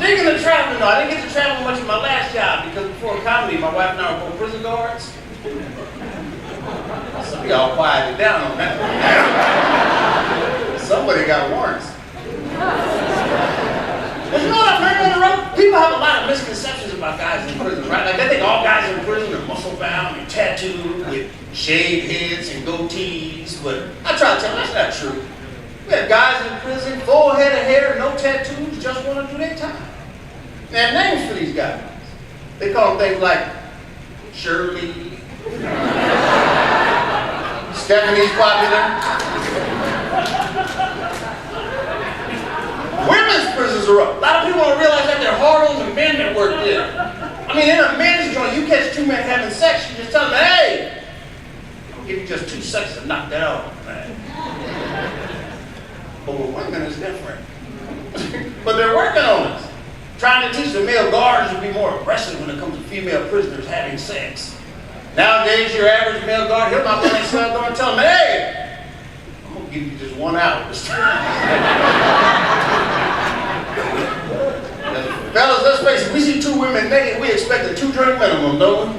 digging the traveling. No, I didn't get to travel much in my last job because before comedy, my wife and I were both prison guards. Some of y'all quieted down on that one. Somebody got warrants. But you know what I've heard on the road? People have a lot of misconceptions about guys in prison, right? Like they think all guys in prison are muscle-bound and tattooed with shaved heads and goatees, but I try to tell them that's not true. We have guys in prison, full head of hair, no tattoos, just want to do their time. They have names for these guys. They call them things like Shirley, Stephanie's popular. Women's prisons are up. A lot of people don't realize that there are hard on the men that work there. I mean, in a men's joint, you catch two men having sex, you just tell them, hey, I'll give you just 2 seconds to knock that off, man. But with women, it's different. But they're working on us. Trying to teach the male guards to be more aggressive when it comes to female prisoners having sex. Nowadays, your average male guard, he'll knock on their cell door and tell them, hey, I'm going to give you just 1 hour this time. Fellas, let's face it, we see 2 women naked, we expect a 2-drink minimum, don't we?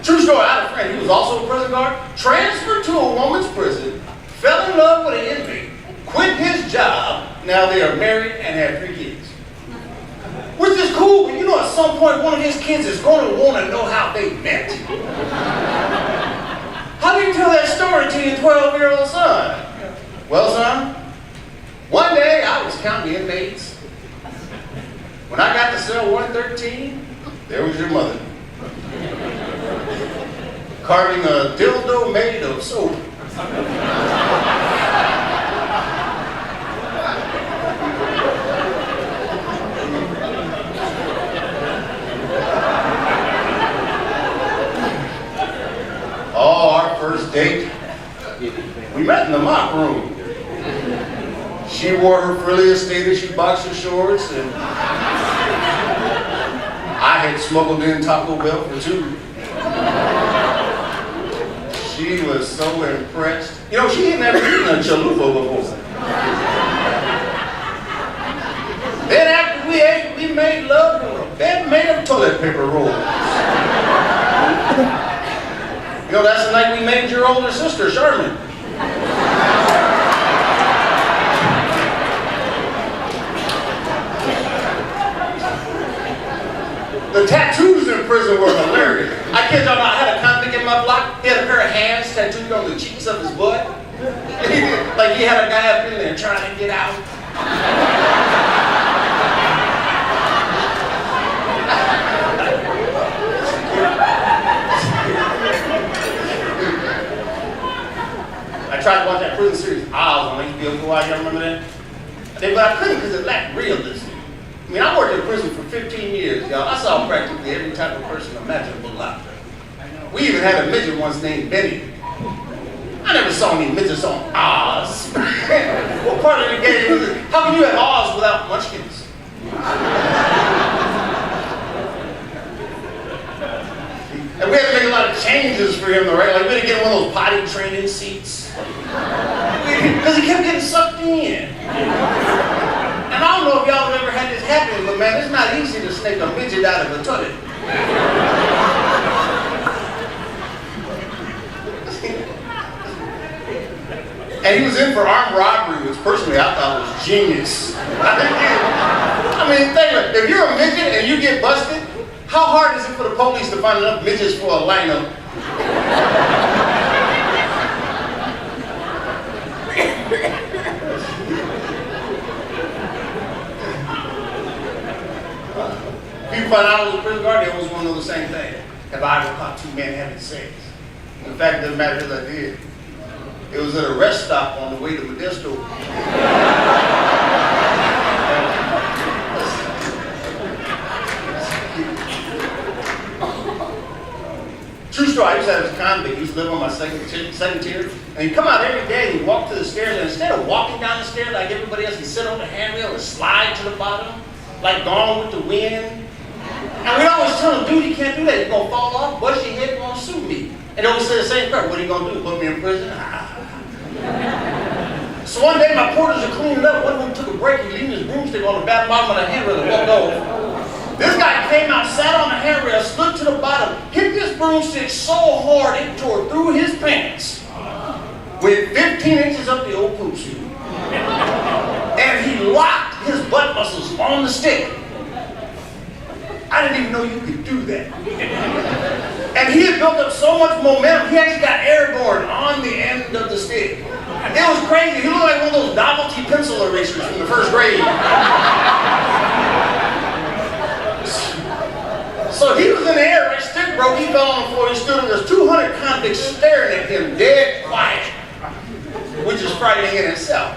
True story, I had a friend, he was also a prison guard, transferred to a woman's prison, fell in love with an inmate, quit his job, now they are married and have 3 kids. Which is cool, but you know at some point one of his kids is going to want to know how they met. How do you tell that story to your 12-year-old son? Well, son, one day I was counting inmates. When I got to cell 113, there was your mother. Carving a dildo made of soap. Oh, our first date. We met in the mock room. She wore her frilliest Status boxer shorts, and I had smuggled in Taco Bell for 2. She was so impressed. You know, she had never eaten a chalupa before. Then after we ate, we made love in a bed made of toilet paper rolls. You know, that's the night we made your older sister, Charlotte. The tattoos in prison were hilarious. I kid y'all not, I had a convict in my block. He had a pair of hands tattooed on the cheeks of his butt. Like he had a guy up in there trying to get out. I tried to watch that prison series, Oz, on HBO. Y'all remember that? But I couldn't because it lacked realism. I mean, I worked in prison for 15 years, y'all. I saw practically every type of person imaginable locked up. We even had a midget once named Benny. I never saw any midgets on Oz. What part of the game was it? How can you have Oz without munchkins? And we had to make a lot of changes for him, though, right? Like we had to get one of those potty training seats. Because he kept getting sucked in. And I don't know if y'all have ever had this happen, but man, it's not easy to snake a midget out of a toilet. And he was in for armed robbery, which personally I thought was genius. I mean, think about it. If you're a midget and you get busted, how hard is it for the police to find enough midgets for a lineup? People find out I was a prison guard, they always want to know the same thing. Have I ever caught 2 men having sex? In fact, it doesn't matter if I did. It was at a rest stop on the way to Modesto. True story, I used to have this convict. He used to live on my second tier. And he'd come out every day and he'd walk to the stairs. And instead of walking down the stairs like everybody else, he'd sit on the handrail and slide to the bottom, like Gone with the Wind. And we always tell him, dude, you can't do that. You're going to fall off, bust your head, you're going to sue me. And they always say the same crap. What are you going to do? Put me in prison? So one day my porters are cleaning up. One of them took a break, he leaned his broomstick on the back bottom of the handrail and walked over. This guy came out, sat on the handrail, stood to the bottom, hit this broomstick so hard it tore through his pants. Went 15 inches up the old poop chute. And he locked his butt muscles on the stick. I didn't even know you could do that. And he had built up so much momentum, he actually got airborne on the end of the stick. It was crazy. He looked like one of those novelty pencil erasers from the first grade. So he was in the air, right? Stick broke, he fell on the floor, he stood, and there's 200 convicts staring at him, dead quiet, which is frightening in itself.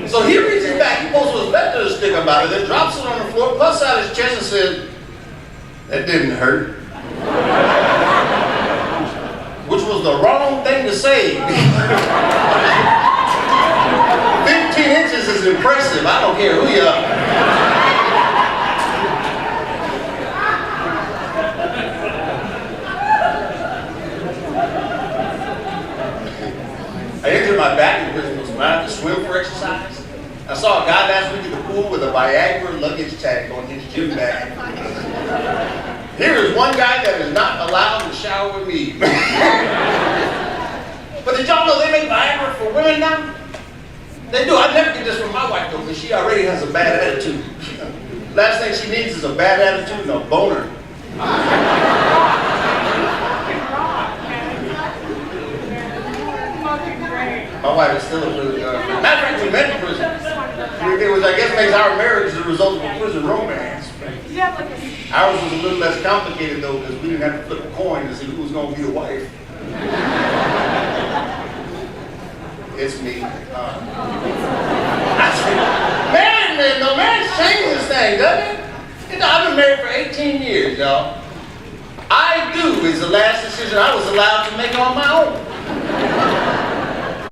So he reaches back, he pulls his back to the stick about it, then drops it on the floor, puffs out his chest and says, "That didn't hurt." Which was the wrong thing to say. 15 inches is impressive. I don't care who you are. I injured my back in prison when I had to swim for exercise. I saw a guy last week at the pool with a Viagra luggage tag on his gym bag. Here is one guy that is not allowed to shower with me. But did y'all know they make Viagra for women now? They do. I never get this from my wife though, because she already has a bad attitude. Last thing she needs is a bad attitude and a boner. My wife is still in prison. Matter of fact, we met in prison. Which I guess makes our marriage the result of a prison romance. Ours was a little less complicated though, because we didn't have to flip a coin to see who was going to be the wife. It's me. Marriage changes this thing, doesn't it? You know, I've been married for 18 years, y'all. I do is the last decision I was allowed to make on my own.